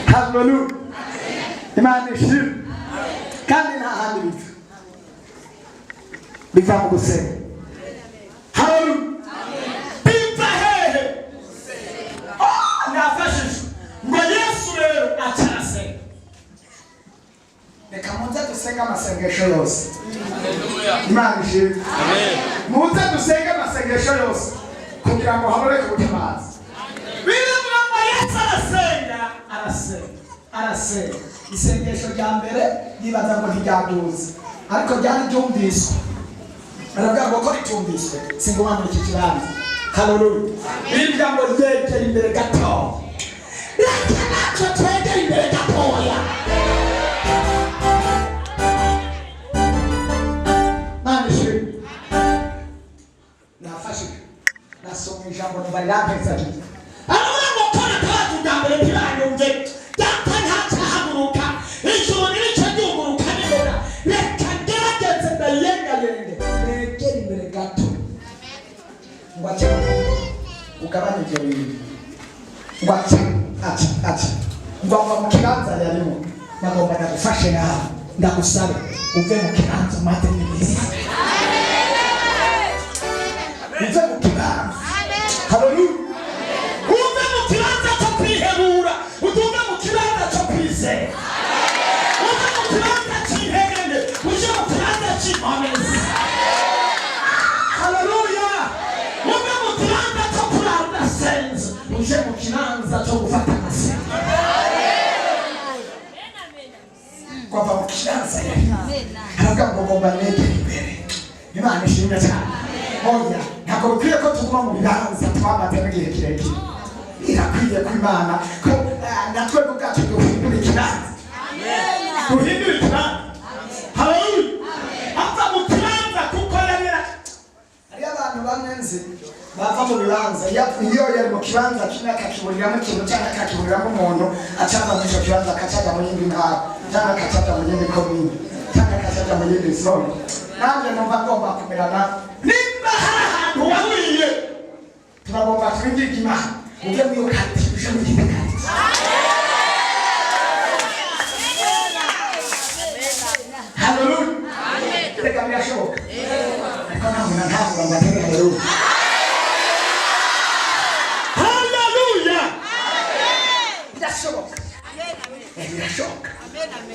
Hallelujah. Imana ishimwe. Kandi nta handi biva mu gusenga. Hallelujah. Biva hehe. Nafashije ngo Yesu rero acarasenga. Reka muze dusenga amasengesho yose. Imana ishimwe. Muze dusenga amasengesho yose kugira ngo haboneke ubutabazi. Bivuga ngo Yesu arasenga. Isengesho rya mbere yibaza ngo ntiryaduze ariko ryari ryumviswe. Aravuga ngo ko ritumviswe singoma muri iki kibanza. Hallelujah. Bivuga ngo ryegera imbere gato. Reka natwe twegere imbere gatoya. Nasoma ijambo ntibarirapeza cyane. Aravuga ngo kora kacu bwa mbere ntibanyumve. Data ntacahaguruka. Ijuru n'icyo ryuguruka nibona. Reka ngerageze ndayengayenge. Negera imbere gato. Ngo ace ugabanye ibyo bintu. Ngo ace. Ngo ava mu kibanza yarimo. Nagomba ndagufashe nawe. Ndagusabe uve mu kibanza umate neza. Uve mu kibanza. Hallelujah. Uve mu kibanza cyo kwihebura. Utuve mu kibanza cyo kwizera. Uve mu kibanza cy'ihegende. Uje mu kibanza cy'inkomezi. Hallelujah. Uve mu kibanza cyo kurara udasenze. Uje mu kibanza cyo gufata amasenga. Kwava mu kibanza yari. Aravuga ngo ngomba negera imbere. Imana ishimwe cyane. Oya, ntabwo bikwiye ko tuguma mu bibanza twamaze n'igihe kirekire. Birakwiye ko Imana ko natwe ubwacu duhindura ikibanza. Duhindura ikibanza. Hallelujah. Apfa mu kibanza kuko yabera. Hari abantu bamenze bava mu bibanza. Iyo yari mu kibanza kimwe akakiburiramo ikintu cyangwa akakiburiramo umuntu acava mu icyo kibanza akacaga mu yindi ntara cyangwa akacaga mu yindi komine cyangwa akacaga mu yindi zone. Nanjye numva ngomba kumerana nimba hari ahantu wahuriye turagomba tubigirira Imana uje mu kati uje mu kindi kati. Hallelujah. Reka birashoboka. Ariko ntabwo mbatege hallelujah. Hallelujah. Birashoboka. Birashoboka.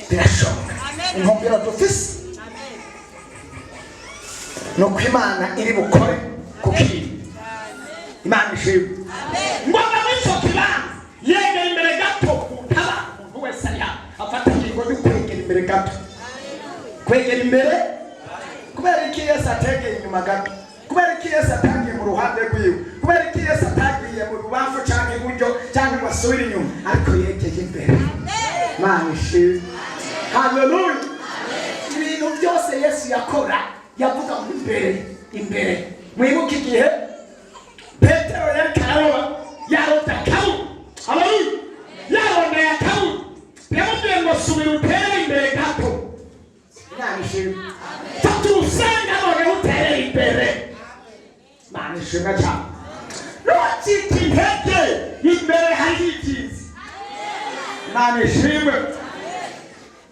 Birashoboka. Inkombero dufise no kwimana iri bukore kukiri. Imana ishimwe. Ngo abamwisho kibanza yegera imbere gato kutaba umuntu wese ari afata ingingo yo kwegera imbere gato. Kwegera imbere kubera iki Yesu ategeye inyuma gato. Kubera iki Yesu atangiye mu ruhande rwiwe. Kubera iki Yesu atangiye mu rubavu cyangwa iburyo cyangwa ngo asubire inyuma ariko yegeye imbere. Imana ishimwe. Hallelujah. Ibintu byose Yesu yakora yavuga ngo imbere. Mwibuke igihe Petero yari kararoba yarota kawu. Hallelujah. Yarona ya kawu. Yamubwiye ngo subira utere imbere gato. Imana ishimwe. Fata urusenda none utere imbere. Imana ishimwe cyane. Ntukite intege imbere hari ikizi. Imana ishimwe.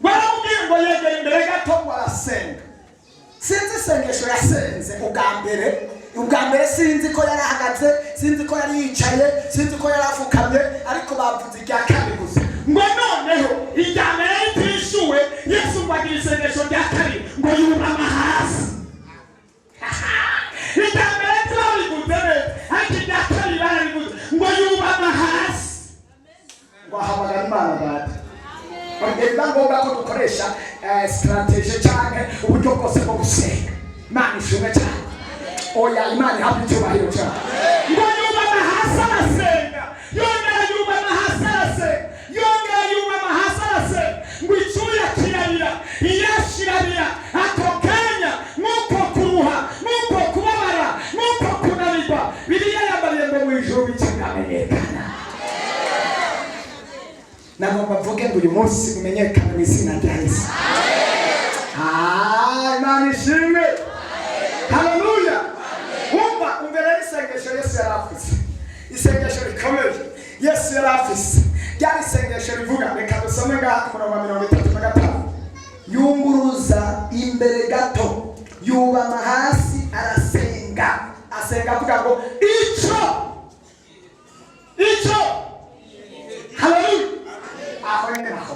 Baramubwiye ngo yegera imbere gato ngo arasenga. Sinzi isengesho yasenze ubwa mbere sinzi ko yari ahagaze, sinzi ko yari yicaye, sinzi ko yari afukamye, ariko bavuze irya kabiri gusa. Ngo noneho irya mbere yitishuwe Yesu ngo agira isengesho rya kabiri ngo yubama hasi. Irya mbere turabiguze neza ariko irya kabiri barabiguze ngo yubama hasi. Ngo ahamagara Imana data. Bagenda ngombwa ko dukoresha strategy cyane uburyo bwose bwo gusenga. Imana ishimwe cyane. Oya Imana ihabwe icyubahiro cyane. Ngo yubama hasi arasenga. Yongera yubama hasi arasenga. Yongera yubama hasi arasenga. Ngo icyuya kirarira. Iyashirarira. Ako kanya nuko kuruha. Nuko kubabara. Nuko kunanirwa. Bibiliya yambariye ngo mu ijuru bikamenyekana. Nagomba mvuge ngo uyu munsi umenyekana mu izina rya Yesu. Imana ishimwe. Hallelujah. Umva rero isengesho Yesu yari afise. Isengesho rikomeye Yesu yari afise. ryari sengesho rivuga reka dusome ngaha ku murongo 35 yunguruza imbere gato yubama hasi arasenga avuga ngo ico haleluya aho nyiraho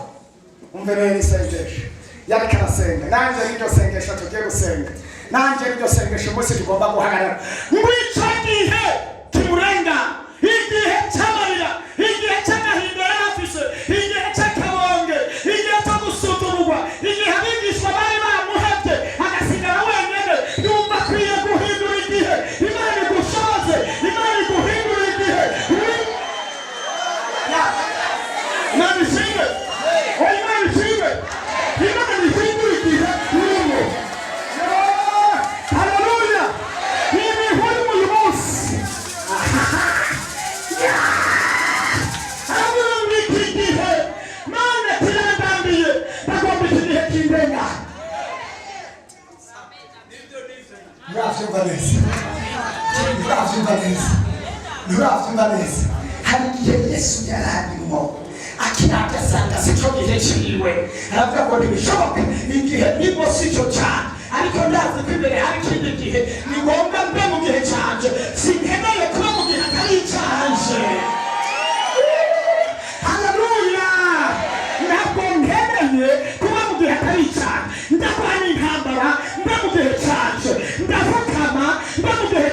umvere sengesho yari karasenga nanje niryo sengesho tugiye gusenga nanje niryo sengesho mwese tugomba guhagarara ngwico gihe kimurenga igihe cy'amarira igihe cy'agahinda yarafise igihe cy'akabonge igihe cyo gusuturwa igihe abigishwa bari bamuhebye agasigara wenyine yumva akwiye guhindura igihe Imana igushoboze Imana iguhindura igihe Imana ishimwe Imana ishimwe Imana ihindura igihe urimo haleluya ibi huri uyu munsi Nuravyumva neza hari igihe Yesu yararimo akirabya asanga sico gihe ciwe aravuga ngo ntibishoboke igihe nibwo sico cyane ariko ndazi ko imbere hari ikindi gihe ni ngombwa mbe mu gihe canje sinkeneye kuba mu gihe atari canje haleluya ntabwo nkeneye kuba mu gihe atari canje ndakwana intambara mbe mu gihe canje ndafukama mbe mu gihe